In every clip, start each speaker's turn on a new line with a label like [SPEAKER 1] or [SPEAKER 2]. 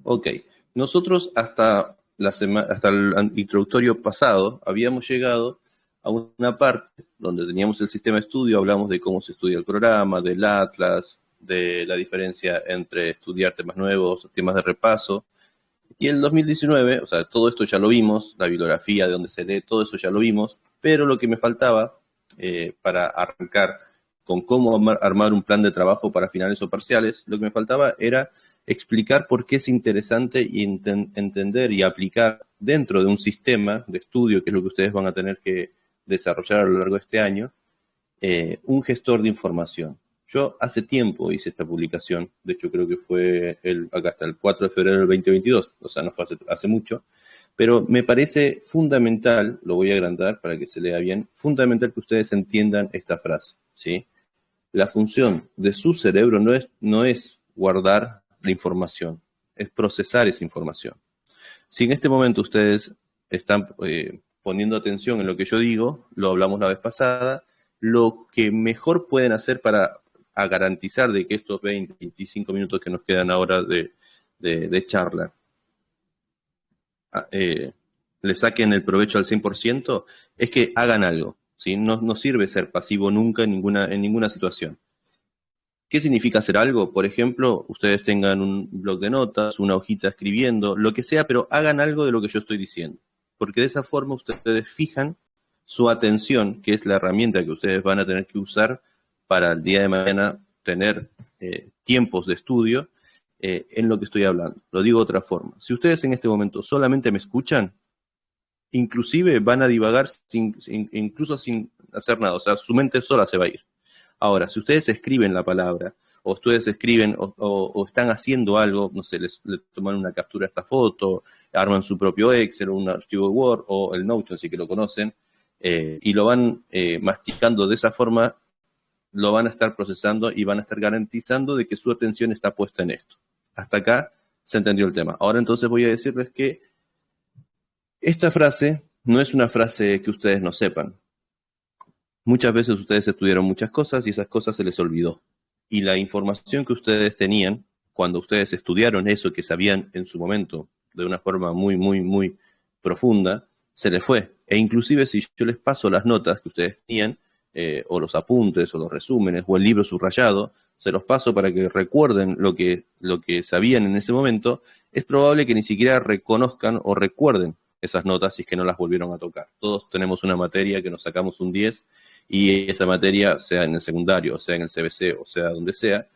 [SPEAKER 1] Ok, nosotros hasta el introductorio pasado habíamos llegado a una parte donde teníamos el sistema de estudio, hablamos de cómo se estudia el programa, del atlas, de la diferencia entre estudiar temas nuevos, temas de repaso. Y el 2019, o sea, todo esto ya lo vimos, la bibliografía, de dónde se lee, todo eso ya lo vimos, pero lo que me faltaba para arrancar con cómo armar un plan de trabajo para finales o parciales, lo que me faltaba era explicar por qué es interesante y entender y aplicar dentro de un sistema de estudio, que es lo que ustedes van a tener que desarrollar a lo largo de este año, un gestor de información. Yo hace tiempo hice esta publicación, de hecho creo que fue acá está el 4 de febrero del 2022, o sea, no fue hace mucho, pero me parece fundamental, lo voy a agrandar para que se lea bien, fundamental que ustedes entiendan esta frase, ¿sí? La función de su cerebro no es guardar la información, es procesar esa información. Si en este momento ustedes están poniendo atención en lo que yo digo, lo hablamos la vez pasada, lo que mejor pueden hacer para garantizar de que estos 20, 25 minutos que nos quedan ahora de charla le saquen el provecho al 100%, es que hagan algo, ¿sí? No sirve ser pasivo nunca en ninguna situación. ¿Qué significa hacer algo? Por ejemplo, ustedes tengan un blog de notas, una hojita escribiendo, lo que sea, pero hagan algo de lo que yo estoy diciendo. Porque de esa forma ustedes fijan su atención, que es la herramienta que ustedes van a tener que usar para el día de mañana tener tiempos de estudio en lo que estoy hablando. Lo digo de otra forma. Si ustedes en este momento solamente me escuchan, inclusive van a divagar incluso sin hacer nada. O sea, su mente sola se va a ir. Ahora, si ustedes escriben la palabra, o ustedes escriben o están haciendo algo, no sé, les toman una captura de esta foto, arman su propio Excel o un archivo Word o el Notion, si que lo conocen, y lo van masticando de esa forma, lo van a estar procesando y van a estar garantizando de que su atención está puesta en esto. Hasta acá se entendió el tema. Ahora entonces voy a decirles que esta frase no es una frase que ustedes no sepan. Muchas veces ustedes estudiaron muchas cosas y esas cosas se les olvidó. Y la información que ustedes tenían cuando ustedes estudiaron eso que sabían en su momento de una forma muy, muy, muy profunda, se les fue. E inclusive si yo les paso las notas que ustedes tenían, o los apuntes, o los resúmenes, o el libro subrayado, se los paso para que recuerden lo que sabían en ese momento, es probable que ni siquiera reconozcan o recuerden esas notas si es que no las volvieron a tocar. Todos tenemos una materia que nos sacamos un 10 y esa materia, sea en el secundario, o sea en el CBC, o sea donde sea,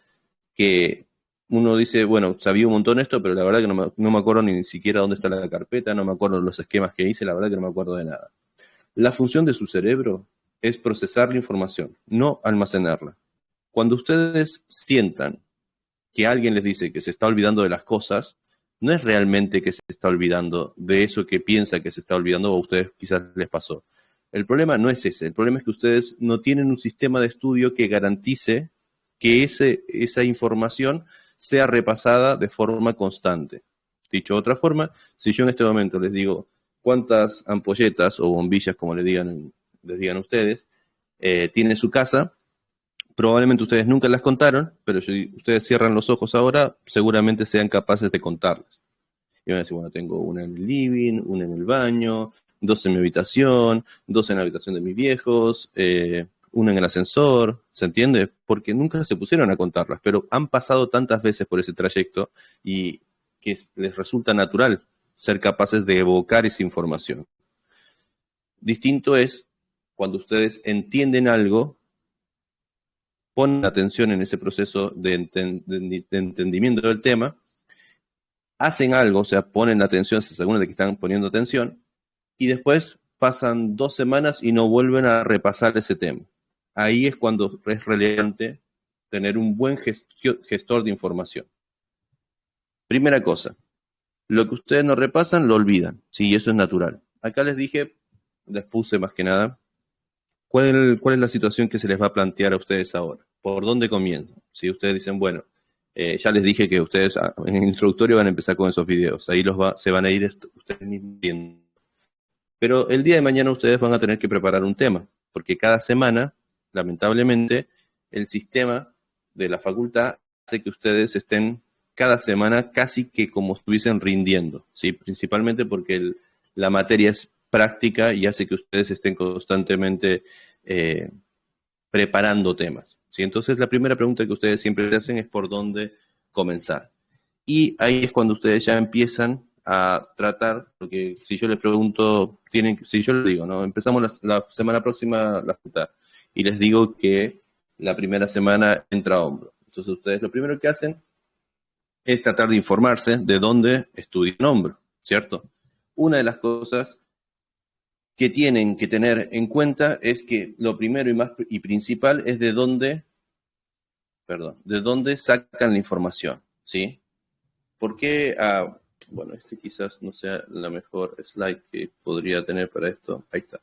[SPEAKER 1] que uno dice, bueno, sabía un montón esto, pero la verdad que no me acuerdo ni siquiera dónde está la carpeta, no me acuerdo los esquemas que hice, la verdad que no me acuerdo de nada. La función de su cerebro es procesar la información, no almacenarla. Cuando ustedes sientan que alguien les dice que se está olvidando de las cosas, no es realmente que se está olvidando de eso que piensa que se está olvidando o a ustedes quizás les pasó. El problema no es ese, el problema es que ustedes no tienen un sistema de estudio que garantice que esa información sea repasada de forma constante. Dicho de otra forma, si yo en este momento les digo cuántas ampolletas o bombillas, como les digan ustedes, tiene su casa, probablemente ustedes nunca las contaron, pero si ustedes cierran los ojos ahora, seguramente sean capaces de contarlas. Y van a decir, bueno, tengo una en el living, una en el baño, dos en mi habitación, dos en la habitación de mis viejos, una en el ascensor, ¿se entiende? Porque nunca se pusieron a contarlas, pero han pasado tantas veces por ese trayecto y que les resulta natural ser capaces de evocar esa información. Distinto es cuando ustedes entienden algo, ponen atención en ese proceso de entendimiento del tema, hacen algo, o sea, ponen atención, se aseguran de que están poniendo atención, y después pasan 2 semanas y no vuelven a repasar ese tema. Ahí es cuando es relevante tener un buen gestor de información. Primera cosa, lo que ustedes no repasan lo olvidan, sí, eso es natural. Acá les puse más que nada, ¿cuál es la situación que se les va a plantear a ustedes ahora? ¿Por dónde comienzan? Si ustedes dicen, bueno, ya les dije que ustedes en el introductorio van a empezar con esos videos, ahí se van a ir ustedes mismos viendo. Pero el día de mañana ustedes van a tener que preparar un tema, porque cada semana, lamentablemente, el sistema de la facultad hace que ustedes estén cada semana casi que como estuviesen rindiendo, ¿sí? Principalmente porque la materia es práctica y hace que ustedes estén constantemente preparando temas, ¿sí? Entonces la primera pregunta que ustedes siempre hacen es por dónde comenzar. Y ahí es cuando ustedes ya empiezan a tratar, porque si yo les pregunto, si yo les digo, ¿no? Empezamos la semana próxima la facultad y les digo que la primera semana entra hombro. Entonces ustedes lo primero que hacen es tratar de informarse de dónde estudian hombro, ¿cierto? Una de las cosas que tienen que tener en cuenta es que lo primero y principal es de dónde sacan la información, ¿sí? ¿Por qué? Bueno, este quizás no sea la mejor slide que podría tener para esto. Ahí está.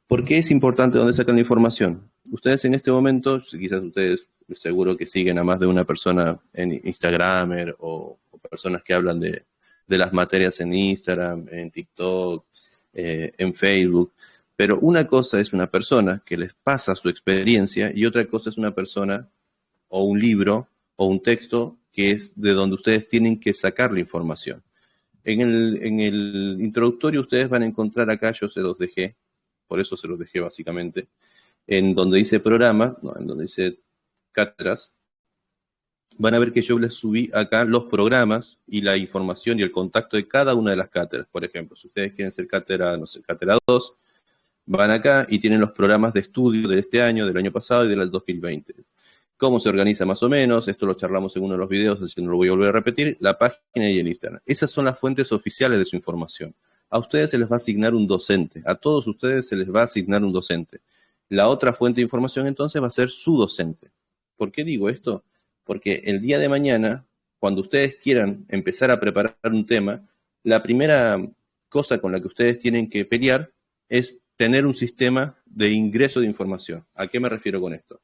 [SPEAKER 1] ¿Por qué es importante dónde sacan la información? Ustedes en este momento, quizás ustedes seguro que siguen a más de una persona en Instagram o personas que hablan de las materias en Instagram, en TikTok, en Facebook. Pero una cosa es una persona que les pasa su experiencia y otra cosa es una persona o un libro o un texto que es de donde ustedes tienen que sacar la información. En el introductorio ustedes van a encontrar acá, yo se los dejé, por eso se los dejé básicamente, en donde dice programa, no, en donde dice cátedras, van a ver que yo les subí acá los programas y la información y el contacto de cada una de las cátedras. Por ejemplo, si ustedes quieren ser cátedra, no sé, cátedra 2, van acá y tienen los programas de estudio de este año, del año pasado y del 2020. ¿Cómo se organiza más o menos? Esto lo charlamos en uno de los videos, así que no lo voy a volver a repetir. La página y el Instagram. Esas son las fuentes oficiales de su información. A ustedes se les va a asignar un docente. A todos ustedes se les va a asignar un docente. La otra fuente de información entonces va a ser su docente. ¿Por qué digo esto? Porque el día de mañana, cuando ustedes quieran empezar a preparar un tema, la primera cosa con la que ustedes tienen que pelear es tener un sistema de ingreso de información. ¿A qué me refiero con esto?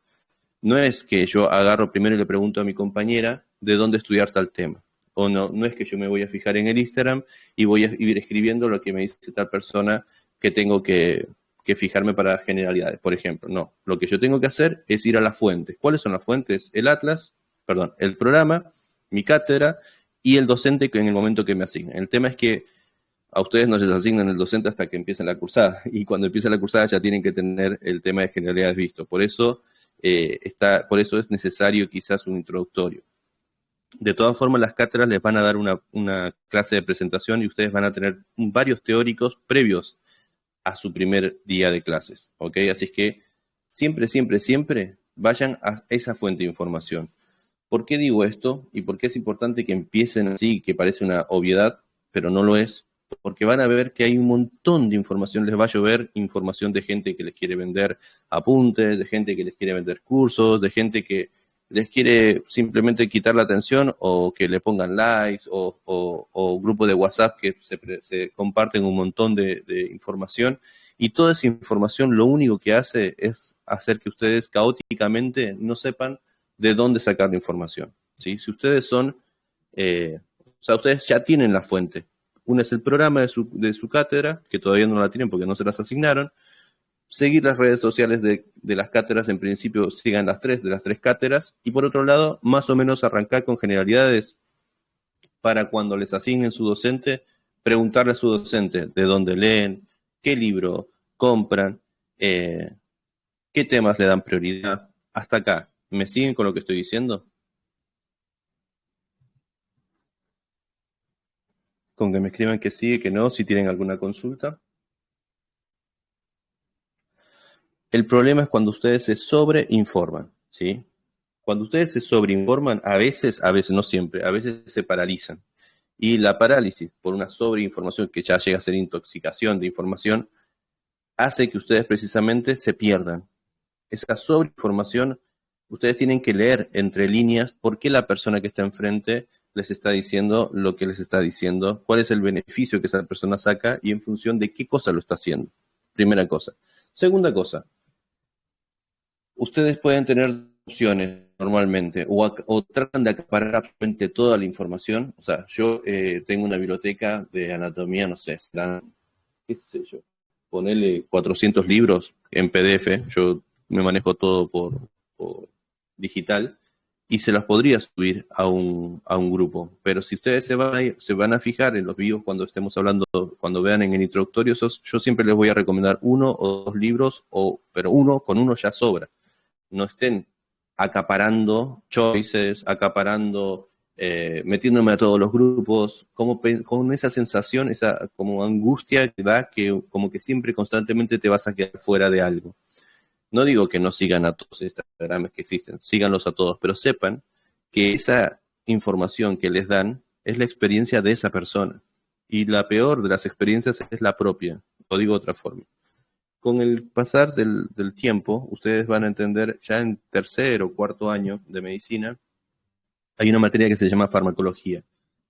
[SPEAKER 1] No es que yo agarro primero y le pregunto a mi compañera de dónde estudiar tal tema. O no, no es que yo me voy a fijar en el Instagram y voy a ir escribiendo lo que me dice tal persona que tengo que fijarme para generalidades, por ejemplo. No, lo que yo tengo que hacer es ir a las fuentes. ¿Cuáles son las fuentes? El Atlas, perdón, el programa, mi cátedra y el docente que en el momento que me asignen. El tema es que a ustedes no les asignan el docente hasta que empiecen la cursada. Y cuando empieza la cursada ya tienen que tener el tema de generalidades visto. Por eso es necesario quizás un introductorio. De todas formas, las cátedras les van a dar una clase de presentación y ustedes van a tener varios teóricos previos a su primer día de clases, ¿ok? Así es que siempre, siempre, siempre vayan a esa fuente de información. ¿Por qué digo esto? ¿Y por qué es importante que empiecen así, que parece una obviedad, pero no lo es? Porque van a ver que hay un montón de información, les va a llover información de gente que les quiere vender apuntes, de gente que les quiere vender cursos, de gente que les quiere simplemente quitar la atención o que le pongan likes o grupos de WhatsApp que se comparten un montón de información y toda esa información lo único que hace es hacer que ustedes caóticamente no sepan de dónde sacar la información, ¿sí? Si ustedes o sea, ustedes ya tienen la fuente. Una es el programa de su cátedra, que todavía no la tienen porque no se las asignaron. Seguir las redes sociales de las cátedras, en principio sigan de las tres cátedras. Y por otro lado, más o menos arrancar con generalidades para cuando les asignen su docente, preguntarle a su docente de dónde leen, qué libro compran, qué temas le dan prioridad. Hasta acá. ¿Me siguen con lo que estoy diciendo? Con que me escriban que sí, que no, si tienen alguna consulta. El problema es cuando ustedes se sobreinforman, ¿sí? Cuando ustedes se sobreinforman, a veces, no siempre, a veces se paralizan. Y la parálisis por una sobreinformación que ya llega a ser intoxicación de información, hace que ustedes precisamente se pierdan. Esa sobreinformación, ustedes tienen que leer entre líneas por qué la persona que está enfrente les está diciendo lo que les está diciendo, cuál es el beneficio que esa persona saca y en función de qué cosa lo está haciendo. Primera cosa. Segunda cosa, ustedes pueden tener opciones normalmente o tratan de acaparar absolutamente toda la información. O sea, yo tengo una biblioteca de anatomía, no sé, serán, qué sé yo, ponerle 400 libros en PDF. Yo me manejo todo por digital y se las podría subir a un grupo. Pero si ustedes se van a fijar en los videos cuando estemos hablando, cuando vean en el introductorio, yo siempre les voy a recomendar uno o dos libros, pero con uno ya sobra. No estén acaparando choices, acaparando, metiéndome a todos los grupos, con esa sensación, esa como angustia que da, que como que siempre constantemente te vas a quedar fuera de algo. No digo que no sigan a todos estos Instagrames que existen, síganlos a todos, pero sepan que esa información que les dan es la experiencia de esa persona. Y la peor de las experiencias es la propia, lo digo de otra forma. Con el pasar del tiempo, ustedes van a entender, ya en tercer o cuarto año de medicina, hay una materia que se llama farmacología.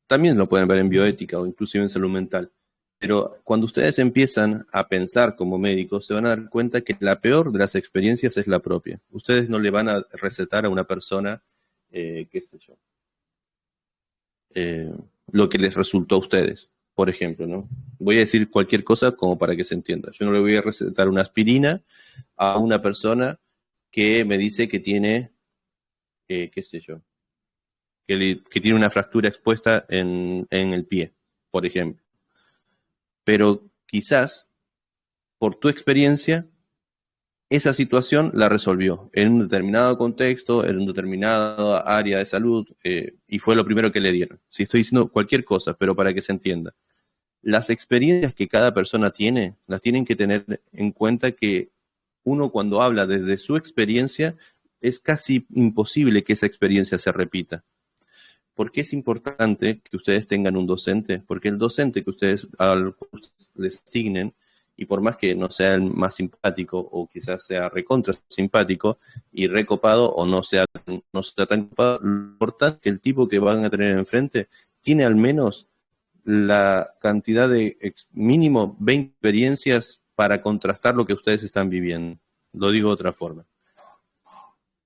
[SPEAKER 1] También lo pueden ver en bioética o inclusive en salud mental. Pero cuando ustedes empiezan a pensar como médicos, se van a dar cuenta que la peor de las experiencias es la propia. Ustedes no le van a recetar a una persona, qué sé yo, eh, lo que les resultó a ustedes, por ejemplo, ¿no? Voy a decir cualquier cosa como para que se entienda. Yo no le voy a recetar una aspirina a una persona que me dice que tiene, qué sé yo, que tiene una fractura expuesta en el pie, por ejemplo. Pero quizás, por tu experiencia, esa situación la resolvió en un determinado contexto, en una determinada área de salud, y fue lo primero que le dieron. Si estoy diciendo cualquier cosa, pero para que se entienda. Las experiencias que cada persona tiene, las tienen que tener en cuenta que uno cuando habla desde su experiencia, es casi imposible que esa experiencia se repita. ¿Por qué es importante que ustedes tengan un docente? Porque el docente que ustedes les asignen, y por más que no sea el más simpático o quizás sea recontra simpático y recopado o no sea tan copado, lo importante es que el tipo que van a tener enfrente tiene al menos la cantidad de mínimo 20 experiencias para contrastar lo que ustedes están viviendo. Lo digo de otra forma.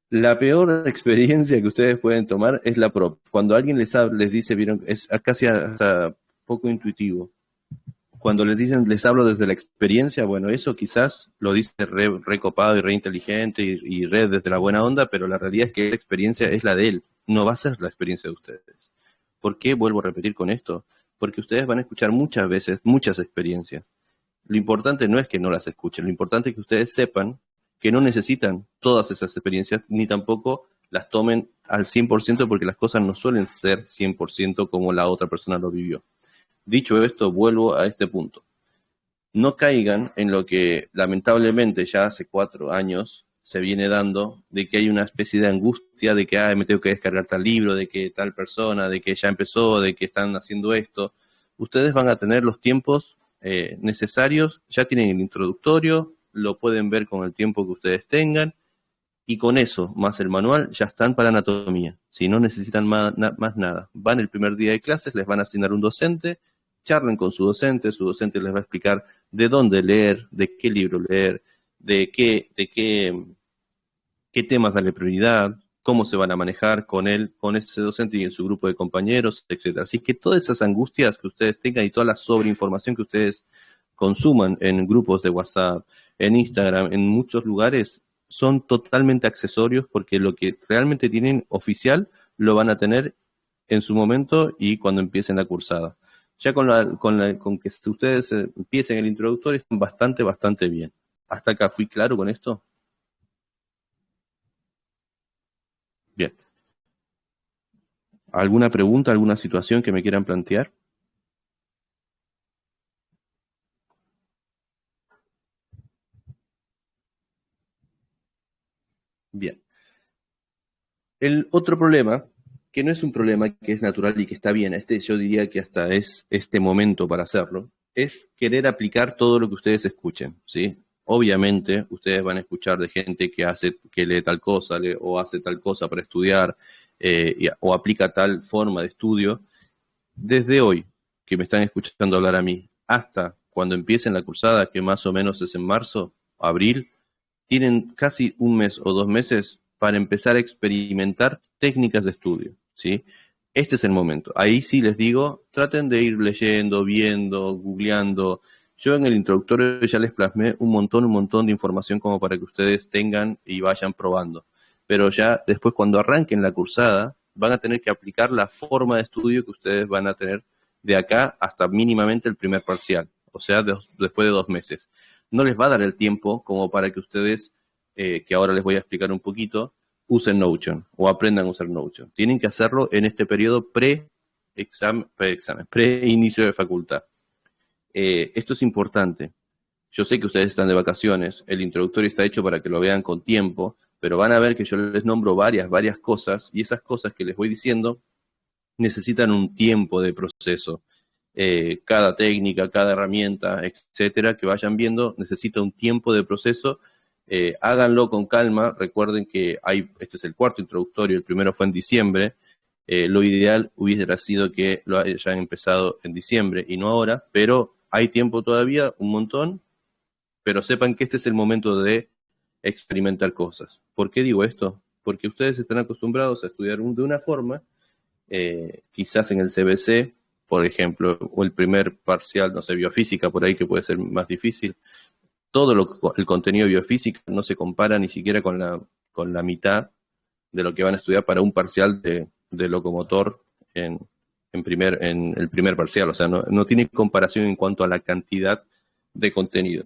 [SPEAKER 1] La peor experiencia que ustedes pueden tomar es la propia. Cuando alguien les dice, vieron, es casi hasta poco intuitivo. Cuando les hablo desde la experiencia, bueno, eso quizás lo dice re copado y re inteligente y re desde la buena onda, pero la realidad es que esa experiencia es la de él, no va a ser la experiencia de ustedes. ¿Por qué vuelvo a repetir con esto? Porque ustedes van a escuchar muchas veces, muchas experiencias. Lo importante no es que no las escuchen, lo importante es que ustedes sepan que no necesitan todas esas experiencias, ni tampoco las tomen al 100% porque las cosas no suelen ser 100% como la otra persona lo vivió. Dicho esto, vuelvo a este punto. No caigan en lo que lamentablemente ya hace 4 años se viene dando, de que hay una especie de angustia de que me tengo que descargar tal libro, de que tal persona, de que ya empezó, de que están haciendo esto. Ustedes van a tener los tiempos necesarios, ya tienen el introductorio, lo pueden ver con el tiempo que ustedes tengan, y con eso, más el manual, ya están para anatomía. Si no necesitan más nada, van el primer día de clases, les van a asignar un docente, charlen con su docente les va a explicar de dónde leer, de qué libro leer, qué temas darle prioridad, cómo se van a manejar con él, con ese docente y en su grupo de compañeros, etcétera. Así que todas esas angustias que ustedes tengan y toda la sobreinformación que ustedes consuman en grupos de WhatsApp, en Instagram, en muchos lugares, son totalmente accesorios porque lo que realmente tienen oficial lo van a tener en su momento y cuando empiecen la cursada. Ya con que ustedes empiecen el introductorio están bastante bien. ¿Hasta acá fui claro con esto? Bien. ¿Alguna pregunta, alguna situación que me quieran plantear? Bien. El otro problema, que no es un problema que es natural y que está bien, yo diría que hasta es este momento para hacerlo, es querer aplicar todo lo que ustedes escuchen, ¿sí? Obviamente, ustedes van a escuchar de gente que lee tal cosa, o hace tal cosa para estudiar, o aplica tal forma de estudio. Desde hoy, que me están escuchando hablar a mí, hasta cuando empiecen la cursada, que más o menos es en marzo, abril, tienen casi un mes o 2 meses para empezar a experimentar técnicas de estudio, ¿sí? Este es el momento. Ahí sí les digo, traten de ir leyendo, viendo, googleando. Yo en el introductorio ya les plasmé un montón de información como para que ustedes tengan y vayan probando. pero ya después cuando arranquen la cursada van a tener que aplicar la forma de estudio que ustedes van a tener de acá hasta mínimamente el primer parcial, o sea, después de 2 meses. No les va a dar el tiempo como para que ustedes, que ahora les voy a explicar un poquito, usen Notion o aprendan a usar Notion. Tienen que hacerlo en este periodo pre-inicio de facultad. Esto es importante. Yo sé que ustedes están de vacaciones, el introductorio está hecho para que lo vean con tiempo, pero van a ver que yo les nombro varias cosas, y esas cosas que les voy diciendo necesitan un tiempo de proceso. Cada técnica, cada herramienta, etcétera, que vayan viendo, necesita un tiempo de proceso. Háganlo con calma. Recuerden que este es el cuarto introductorio, el primero fue en diciembre. Lo ideal hubiera sido que lo hayan empezado en diciembre y no ahora, pero hay tiempo todavía, un montón, pero sepan que este es el momento de experimentar cosas. ¿Por qué digo esto? Porque ustedes están acostumbrados a estudiar de una forma, quizás en el CBC, por ejemplo, o el primer parcial, no sé, biofísica, por ahí que puede ser más difícil. Todo el contenido de biofísica no se compara ni siquiera con la mitad de lo que van a estudiar para un parcial de locomotor en el primer parcial. O sea, no tiene comparación en cuanto a la cantidad de contenido.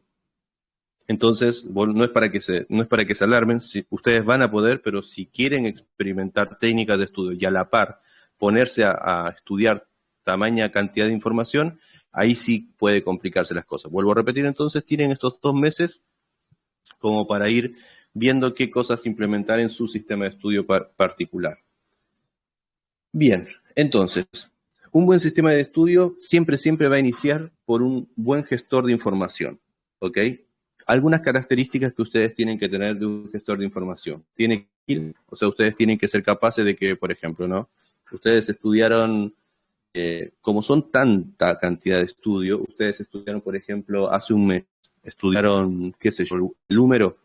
[SPEAKER 1] Entonces, no es para que se alarmen, ustedes van a poder, pero si quieren experimentar técnicas de estudio y a la par ponerse a estudiar tamaña cantidad de información, ahí sí puede complicarse las cosas. Vuelvo a repetir, entonces tienen estos 2 meses como para ir viendo qué cosas implementar en su sistema de estudio particular. Bien, entonces, un buen sistema de estudio siempre va a iniciar por un buen gestor de información, ¿ok? Algunas características que ustedes tienen que tener de un gestor de información. Ustedes tienen que ser capaces de que, por ejemplo, ¿no? Ustedes estudiaron, como son tanta cantidad de estudio, ustedes estudiaron, por ejemplo, hace un mes, estudiaron, qué sé yo, el número.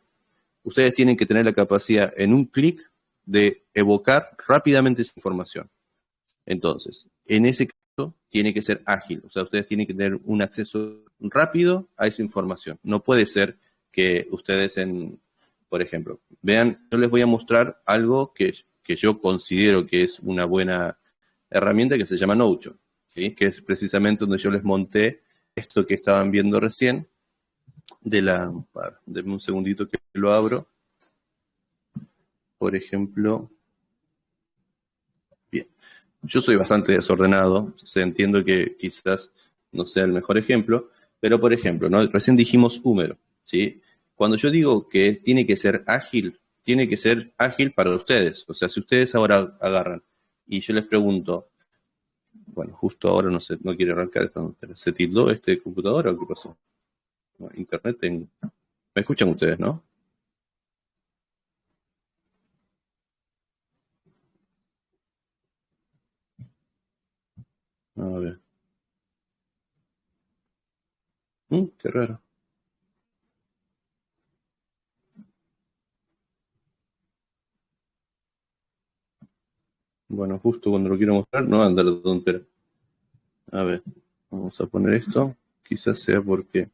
[SPEAKER 1] Ustedes tienen que tener la capacidad en un clic de evocar rápidamente esa información. Entonces, en ese caso, tiene que ser ágil. O sea, ustedes tienen que tener un acceso rápido a esa información. No puede ser que ustedes, por ejemplo, vean, yo les voy a mostrar algo que yo considero que es una buena herramienta que se llama Notion, ¿sí? Que es precisamente donde yo les monté esto que estaban viendo recién. Denme un segundito que lo abro. Por ejemplo, bien. Yo soy bastante desordenado, entiendo que quizás no sea el mejor ejemplo, pero por ejemplo, ¿no? Recién dijimos húmero, ¿sí? Cuando yo digo que tiene que ser ágil para ustedes. O sea, si ustedes ahora agarran y yo les pregunto, bueno, justo ahora no sé, no quiere arrancar esto, pero ¿se tildó este computador o qué pasó? No, internet ¿me escuchan ustedes, no? A ver. Qué raro. Bueno, justo cuando lo quiero mostrar, no anda la tontera. A ver, vamos a poner esto. Quizás sea porque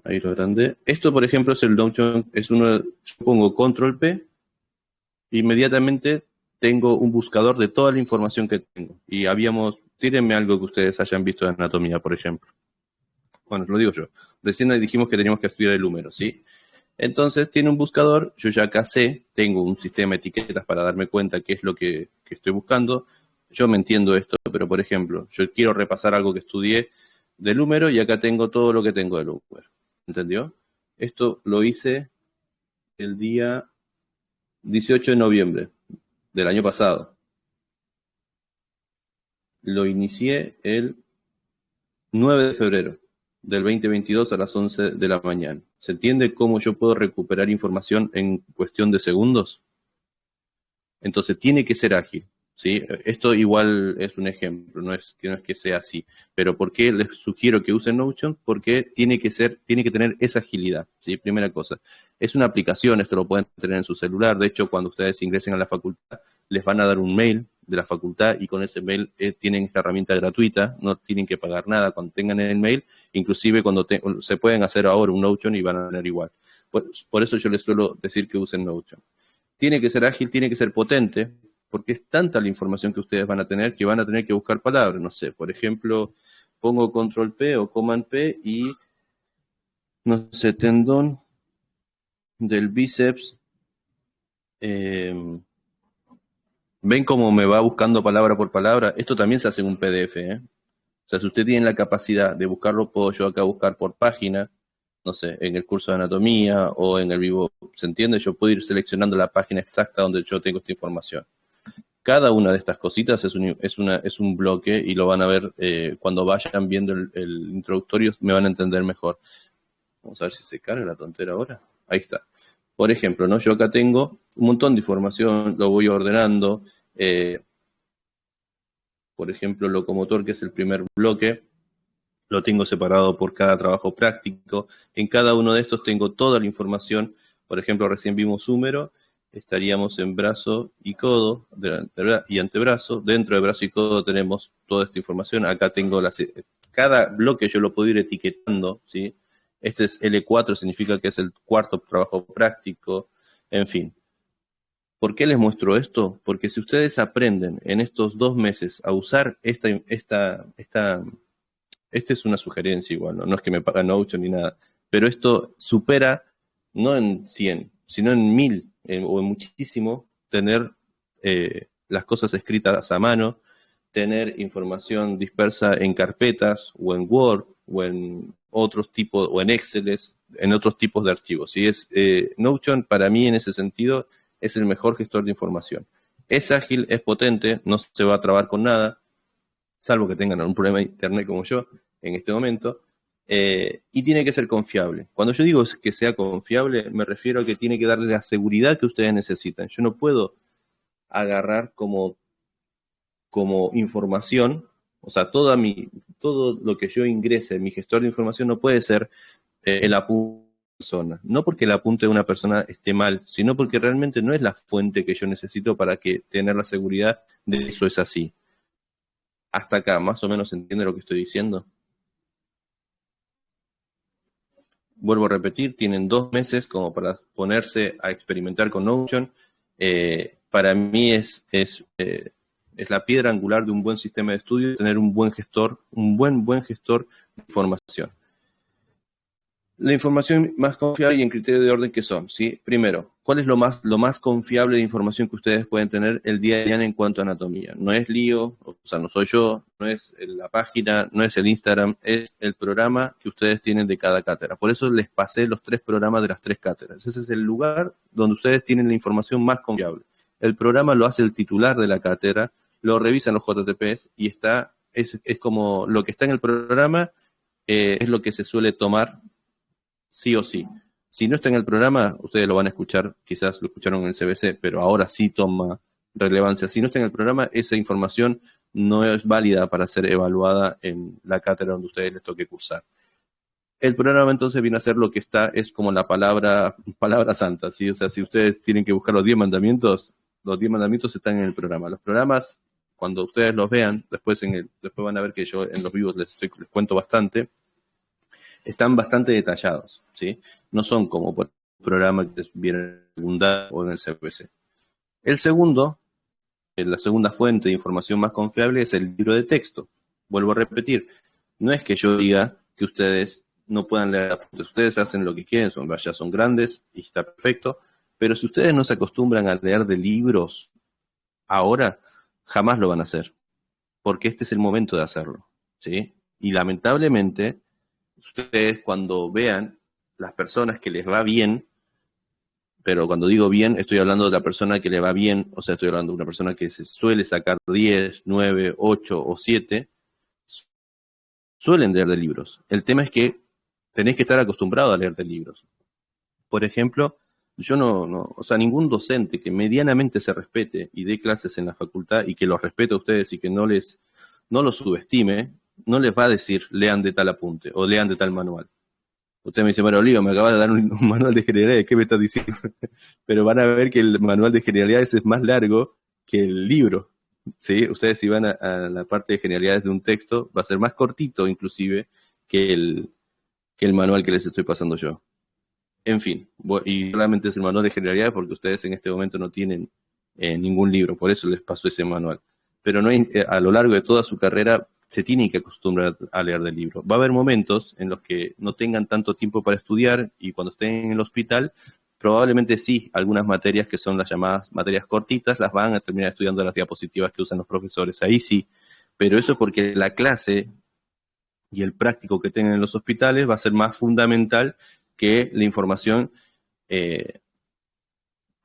[SPEAKER 1] ahí lo agrandé. Esto, por ejemplo, es el Notion, yo pongo Control P, inmediatamente tengo un buscador de toda la información que tengo. Y tírenme algo que ustedes hayan visto de anatomía, por ejemplo. Bueno, lo digo yo. Recién dijimos que teníamos que estudiar el húmero, ¿sí? Entonces tiene un buscador, yo ya acá tengo un sistema de etiquetas para darme cuenta qué es lo que estoy buscando. Yo me entiendo esto, pero por ejemplo, yo quiero repasar algo que estudié del húmero y acá tengo todo lo que tengo del húmero. ¿Entendió? Esto lo hice el día 18 de noviembre del año pasado. Lo inicié el 9 de febrero del 2022 a las 11 de la mañana. ¿Se entiende cómo yo puedo recuperar información en cuestión de segundos? Entonces tiene que ser ágil, ¿sí? Esto igual es un ejemplo, no es que sea así. Pero ¿por qué les sugiero que usen Notion? Porque tiene que tener esa agilidad, ¿sí? Primera cosa. Es una aplicación, esto lo pueden tener en su celular. De hecho, cuando ustedes ingresen a la facultad, les van a dar un mail de la facultad y con ese mail tienen esta herramienta gratuita, no tienen que pagar nada cuando tengan el mail, inclusive cuando se pueden hacer ahora un Notion y van a tener igual. Por eso yo les suelo decir que usen Notion. Tiene que ser ágil, tiene que ser potente, porque es tanta la información que ustedes van a tener que van a tener que buscar palabras. No sé, por ejemplo, pongo control P o command P y, no sé, tendón del bíceps. ¿Ven cómo me va buscando palabra por palabra? Esto también se hace en un PDF, ¿eh? O sea, si usted tiene la capacidad de buscarlo, puedo yo acá buscar por página, no sé, en el curso de anatomía o en el vivo, ¿se entiende? Yo puedo ir seleccionando la página exacta donde yo tengo esta información. Cada una de estas cositas es un bloque y lo van a ver cuando vayan viendo el introductorio, me van a entender mejor. Vamos a ver si se carga la tontera ahora. Ahí está. Por ejemplo, ¿no? Yo acá tengo un montón de información, lo voy ordenando. Por ejemplo, locomotor, que es el primer bloque, lo tengo separado por cada trabajo práctico. En cada uno de estos tengo toda la información. Por ejemplo, recién vimos húmero, estaríamos en brazo y codo y antebrazo. Dentro de brazo y codo tenemos toda esta información. Acá tengo cada bloque yo lo puedo ir etiquetando, ¿sí? Este es L4, significa que es el cuarto trabajo práctico, en fin. ¿Por qué les muestro esto? Porque si ustedes aprenden en estos 2 meses a usar esta es una sugerencia igual, no es que me pagan Notion ni nada, pero esto supera, no en 100, sino en 1000 o en muchísimo, tener las cosas escritas a mano, tener información dispersa en carpetas o en Word o en otros tipos, o en Excel, en otros tipos de archivos. Y Notion para mí en ese sentido es el mejor gestor de información. Es ágil, es potente, no se va a trabar con nada, salvo que tengan algún problema de internet como yo en este momento, y tiene que ser confiable. Cuando yo digo que sea confiable, me refiero a que tiene que darle la seguridad que ustedes necesitan. Yo no puedo agarrar como información, o sea, todo lo que yo ingrese en mi gestor de información no puede ser el apunte de una persona. No porque el apunte de una persona esté mal, sino porque realmente no es la fuente que yo necesito para tener la seguridad de que eso es así. Hasta acá, más o menos entiende lo que estoy diciendo. Vuelvo a repetir, tienen 2 meses como para ponerse a experimentar con Notion. Para mí es la piedra angular de un buen sistema de estudio, tener un buen gestor, un buen gestor de información. La información más confiable y en criterio de orden que son, ¿sí? Primero, ¿cuál es lo más confiable de información que ustedes pueden tener el día de mañana en cuanto a anatomía? No es Lío, o sea, no soy yo, no es la página, no es el Instagram, es el programa que ustedes tienen de cada cátedra. Por eso les pasé los 3 programas de las 3 cátedras. Ese es el lugar donde ustedes tienen la información más confiable. El programa lo hace el titular de la cátedra, lo revisan los JTPs y es como lo que está en el programa, es lo que se suele tomar sí o sí. Si no está en el programa, ustedes lo van a escuchar, quizás lo escucharon en el CBC, pero ahora sí toma relevancia. Si no está en el programa, esa información no es válida para ser evaluada en la cátedra donde a ustedes les toque cursar. El programa entonces viene a ser lo que es como la palabra santa, ¿sí? O sea, si ustedes tienen que buscar los 10 mandamientos están en el programa. Los programas, cuando ustedes los vean, después van a ver que yo en los vivos les cuento bastante, están bastante detallados, ¿sí? No son como por programa que viene en el o en el CPC. El segundo, la segunda fuente de información más confiable es el libro de texto. Vuelvo a repetir, no es que yo diga que ustedes no puedan leer apuntes. Ustedes hacen lo que quieren, ya son grandes y está perfecto, pero si ustedes no se acostumbran a leer de libros ahora, jamás lo van a hacer, porque este es el momento de hacerlo, ¿sí? Y lamentablemente, ustedes cuando vean las personas que les va bien, pero cuando digo bien, estoy hablando de la persona que le va bien, o sea, estoy hablando de una persona que se suele sacar 10, 9, 8 o 7, suelen leer de libros. El tema es que tenés que estar acostumbrado a leer de libros. Por ejemplo, yo o sea, ningún docente que medianamente se respete y dé clases en la facultad y que los respete a ustedes y que no los subestime, no les va a decir lean de tal apunte o lean de tal manual. Usted me dice, Mario Olivo, me acabas de dar un manual de generalidades, ¿qué me estás diciendo? Pero van a ver que el manual de generalidades es más largo que el libro. ¿sí? Ustedes si van a la parte de generalidades de un texto, va a ser más cortito inclusive que el manual que les estoy pasando yo. En fin, y solamente es el manual de generalidades porque ustedes en este momento no tienen ningún libro, por eso les paso ese manual. Pero no hay, a lo largo de toda su carrera se tienen que acostumbrar a leer del libro. Va a haber momentos en los que no tengan tanto tiempo para estudiar y cuando estén en el hospital, probablemente sí, algunas materias que son las llamadas materias cortitas las van a terminar estudiando las diapositivas que usan los profesores. Ahí sí, pero eso es porque la clase y el práctico que tengan en los hospitales va a ser más fundamental que la información eh,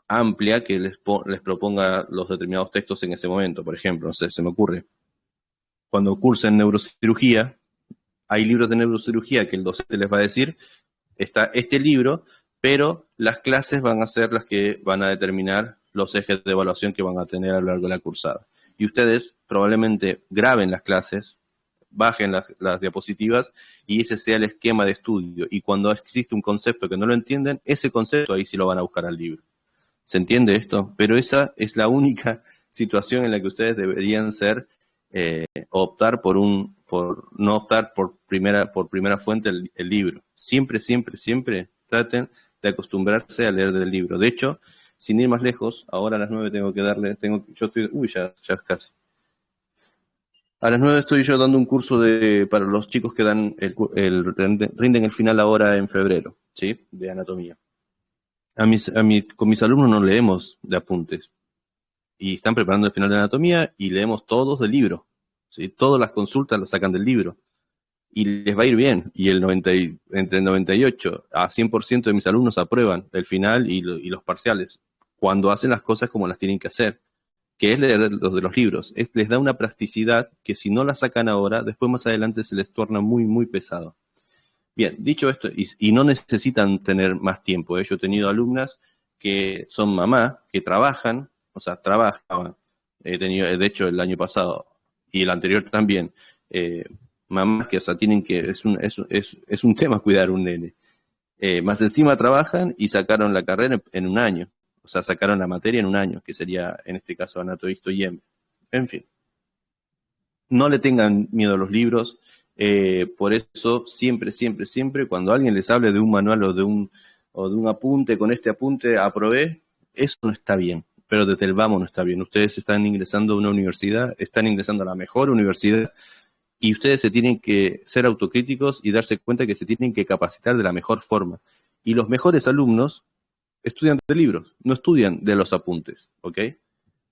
[SPEAKER 1] amplia que les proponga los determinados textos en ese momento. Por ejemplo, no sé, se me ocurre, cuando cursen neurocirugía, hay libros de neurocirugía que el docente les va a decir, está este libro, pero las clases van a ser las que van a determinar los ejes de evaluación que van a tener a lo largo de la cursada. Y ustedes probablemente graben las clases, bajen las diapositivas y ese sea el esquema de estudio. Y cuando existe un concepto que no lo entienden, ese concepto ahí sí lo van a buscar al libro. ¿Se entiende esto? Pero esa es la única situación en la que ustedes deberían ser, optar por no optar por primera fuente el libro. Siempre, siempre, siempre traten de acostumbrarse a leer del libro. De hecho, sin ir más lejos, ahora a las 9 tengo que darle, yo estoy, ya casi. A las 9 estoy yo dando un curso para los chicos que dan rinden el final ahora en febrero, ¿sí? De anatomía. Con mis alumnos no leemos de apuntes. Y están preparando el final de anatomía y leemos todos del libro, ¿sí? Todas las consultas las sacan del libro. Y les va a ir bien. Y entre el 98 a 100% de mis alumnos aprueban el final y los parciales, cuando hacen las cosas como las tienen que hacer, que es leer los de los libros. Les da una practicidad que si no la sacan ahora, después más adelante se les torna muy, muy pesado. Bien, dicho esto, y no necesitan tener más tiempo. Yo he tenido alumnas que son mamá, que trabajan, o sea, trabajaban. He tenido, de hecho, el año pasado y el anterior también, mamás que, o sea, tienen que, es un tema cuidar un nene. Más encima trabajan y sacaron la carrera en un año. O sea, sacaron la materia en un año, que sería, en este caso, anatomía y EM. En fin, no le tengan miedo a los libros. Por eso, siempre, siempre, siempre, cuando alguien les hable de un manual o de un apunte, con este apunte aprobé, eso no está bien. Pero desde el vamos no está bien. Ustedes están ingresando a una universidad, están ingresando a la mejor universidad, y ustedes se tienen que ser autocríticos y darse cuenta que se tienen que capacitar de la mejor forma. Y los mejores alumnos estudian de libros, no estudian de los apuntes, ¿ok?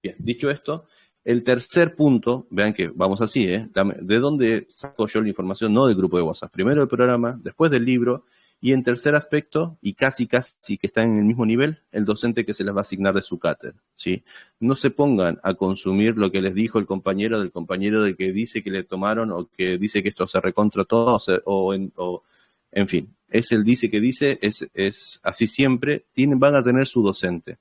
[SPEAKER 1] Bien, dicho esto, el tercer punto, vean que vamos así, ¿de dónde saco yo la información? No del grupo de WhatsApp. Primero el programa, después del libro, y en tercer aspecto, y casi que está en el mismo nivel, el docente que se les va a asignar de su cátedra, ¿sí? No se pongan a consumir lo que les dijo el compañero del que dice que le tomaron o que dice que esto se recontra todo, en fin, es el dice que dice, es así siempre, van a tener su docente.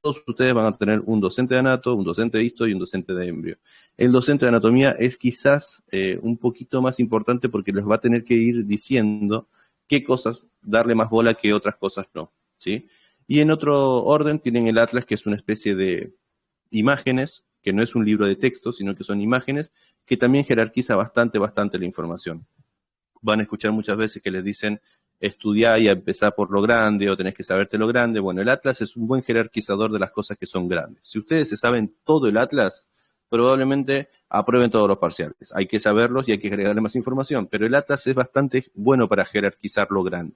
[SPEAKER 1] Todos ustedes van a tener un docente de anato, un docente de histo y un docente de embrio. El docente de anatomía es quizás un poquito más importante porque les va a tener que ir diciendo qué cosas darle más bola que otras cosas no, ¿sí? Y en otro orden tienen el atlas, que es una especie de imágenes, que no es un libro de texto, sino que son imágenes, que también jerarquiza bastante la información. Van a escuchar muchas veces que les dicen estudiar y empezar por lo grande o tenés que saberte lo grande. Bueno, el Atlas es un buen jerarquizador de las cosas que son grandes. Si ustedes se saben todo el Atlas, probablemente aprueben todos los parciales. Hay que saberlos y hay que agregarle más información, pero el Atlas es bastante bueno para jerarquizar lo grande.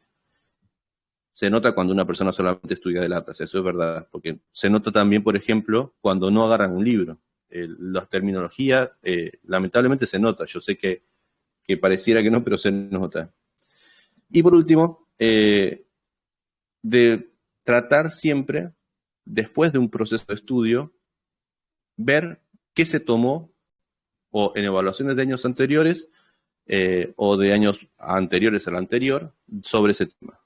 [SPEAKER 1] Se nota cuando una persona solamente estudia del Atlas, eso es verdad, porque se nota también, por ejemplo, cuando no agarran un libro. La terminología, lamentablemente se nota. Yo sé que pareciera que no, pero se nota. Y por último, de tratar siempre, después de un proceso de estudio, ver qué se tomó o en evaluaciones de años anteriores o de años anteriores al anterior sobre ese tema.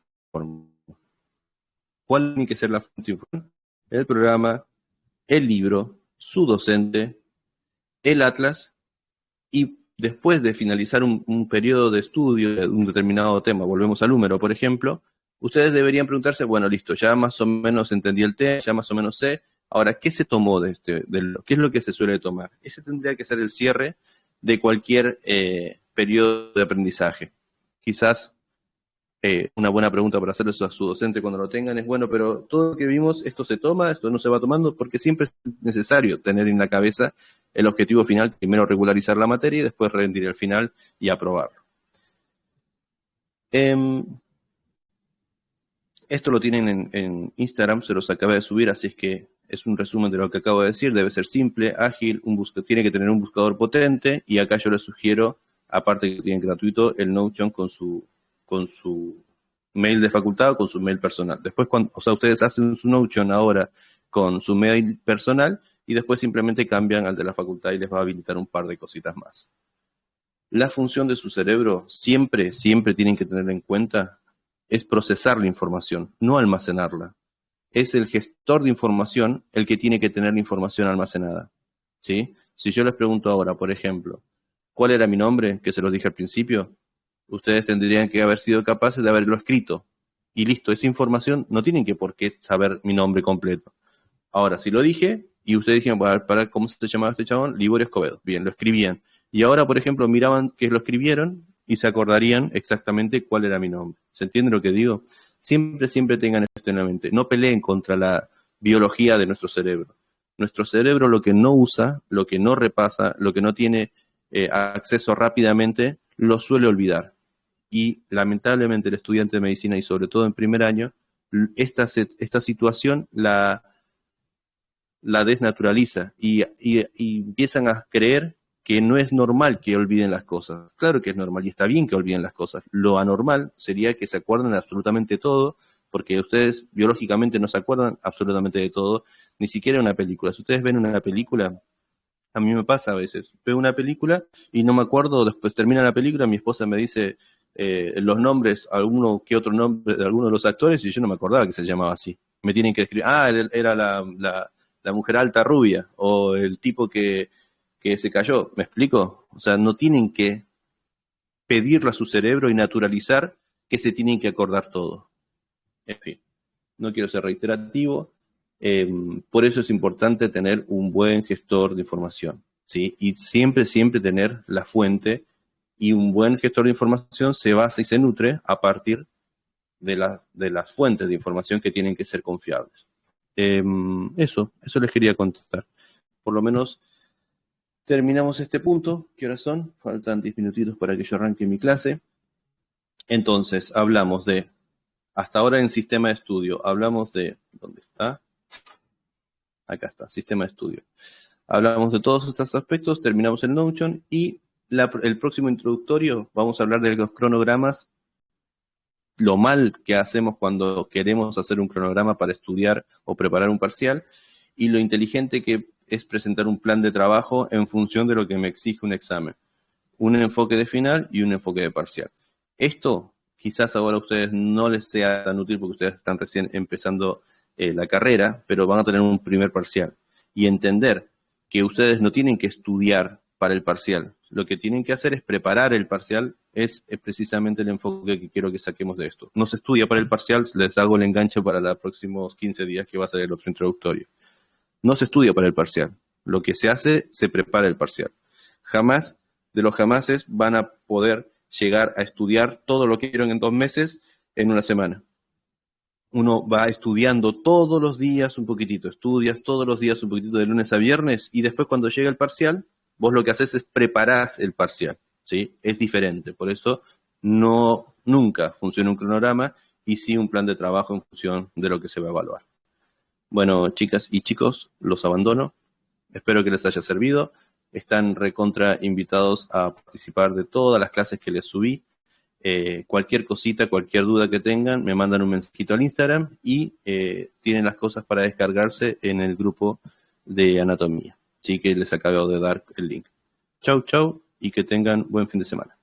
[SPEAKER 1] ¿Cuál tiene que ser la fuente de información? El programa, el libro, su docente, el Atlas, y después de finalizar un periodo de estudio de un determinado tema, volvemos al número, por ejemplo, ustedes deberían preguntarse, bueno, listo, ya más o menos entendí el tema, ya más o menos sé, Ahora, ¿qué se tomó qué es lo que se suele tomar? Ese tendría que ser el cierre de cualquier periodo de aprendizaje. Quizás una buena pregunta para hacerle eso a su docente cuando lo tengan es, bueno, pero todo lo que vimos, esto se toma, esto no se va tomando, porque siempre es necesario tener en la cabeza el objetivo final, primero regularizar la materia y después rendir el final y aprobarlo. Esto lo tienen en Instagram, se los acabé de subir, así es que es un resumen de lo que acabo de decir. Debe ser simple, ágil, tiene que tener un buscador potente, y acá yo les sugiero, aparte que tienen gratuito, el Notion con su mail de facultad o con su mail personal. Después, ustedes hacen su Notion ahora con su mail personal y después simplemente cambian al de la facultad y les va a habilitar un par de cositas más. La función de su cerebro siempre tienen que tener en cuenta es procesar la información, no almacenarla. Es el gestor de información el que tiene que tener la información almacenada, ¿sí? Si yo les pregunto ahora, por ejemplo, ¿cuál era mi nombre? Que se los dije al principio. Ustedes tendrían que haber sido capaces de haberlo escrito. Y listo, esa información no tienen que por qué saber mi nombre completo. Ahora, si lo dije, y ustedes dijeron, para ¿cómo se llamaba este chabón? Liborio Escobedo. Bien, lo escribían. Y ahora, por ejemplo, miraban que lo escribieron y se acordarían exactamente cuál era mi nombre. ¿Se entiende lo que digo? Siempre tengan esto en la mente. No peleen contra la biología de nuestro cerebro. Nuestro cerebro lo que no usa, lo que no repasa, lo que no tiene acceso rápidamente, lo suele olvidar. Y lamentablemente el estudiante de medicina, y sobre todo en primer año, esta situación la desnaturaliza y empiezan a creer que no es normal que olviden las cosas. Claro que es normal y está bien que olviden las cosas. Lo anormal sería que se acuerden de absolutamente todo, porque ustedes biológicamente no se acuerdan absolutamente de todo, ni siquiera una película. Si ustedes ven una película, a mí me pasa a veces, veo una película y no me acuerdo, después termina la película, mi esposa me dice los nombres, alguno que otro nombre de alguno de los actores, y yo no me acordaba que se llamaba así. Me tienen que escribir, era la mujer alta rubia, o el tipo que se cayó, ¿me explico? O sea, no tienen que pedirle a su cerebro y naturalizar que se tienen que acordar todo. En fin, no quiero ser reiterativo, por eso es importante tener un buen gestor de información, ¿sí? Y siempre tener la fuente, y un buen gestor de información se basa y se nutre a partir de las fuentes de información que tienen que ser confiables. Eso les quería contar. Por lo menos terminamos este punto. ¿Qué horas son? Faltan 10 minutitos para que yo arranque mi clase. Entonces, hablamos de, hasta ahora en sistema de estudio, hablamos de, ¿dónde está? Acá está, sistema de estudio. Hablamos de todos estos aspectos, terminamos el Notion, y el próximo introductorio vamos a hablar de los cronogramas, lo mal que hacemos cuando queremos hacer un cronograma para estudiar o preparar un parcial, y lo inteligente que es presentar un plan de trabajo en función de lo que me exige un examen. Un enfoque de final y un enfoque de parcial. Esto quizás ahora a ustedes no les sea tan útil porque ustedes están recién empezando la carrera, pero van a tener un primer parcial. Y entender que ustedes no tienen que estudiar para el parcial. Lo que tienen que hacer es preparar el parcial, es precisamente el enfoque que quiero que saquemos de esto. No se estudia para el parcial, les hago el enganche para los próximos 15 días que va a ser el otro introductorio. No se estudia para el parcial. Lo que se hace, se prepara el parcial. Jamás de los jamases van a poder llegar a estudiar todo lo que vieron en 2 meses en una semana. Uno va estudiando todos los días un poquitito, estudias todos los días un poquitito de lunes a viernes, y después cuando llega el parcial, vos lo que haces es preparás el parcial, ¿sí? Es diferente, por eso nunca funciona un cronograma, y sí un plan de trabajo en función de lo que se va a evaluar. Bueno, chicas y chicos, los abandono. Espero que les haya servido. Están recontra invitados a participar de todas las clases que les subí. Cualquier cosita, cualquier duda que tengan, me mandan un mensajito al Instagram, y tienen las cosas para descargarse en el grupo de anatomía. Así que les acabo de dar el link. Chau, y que tengan buen fin de semana.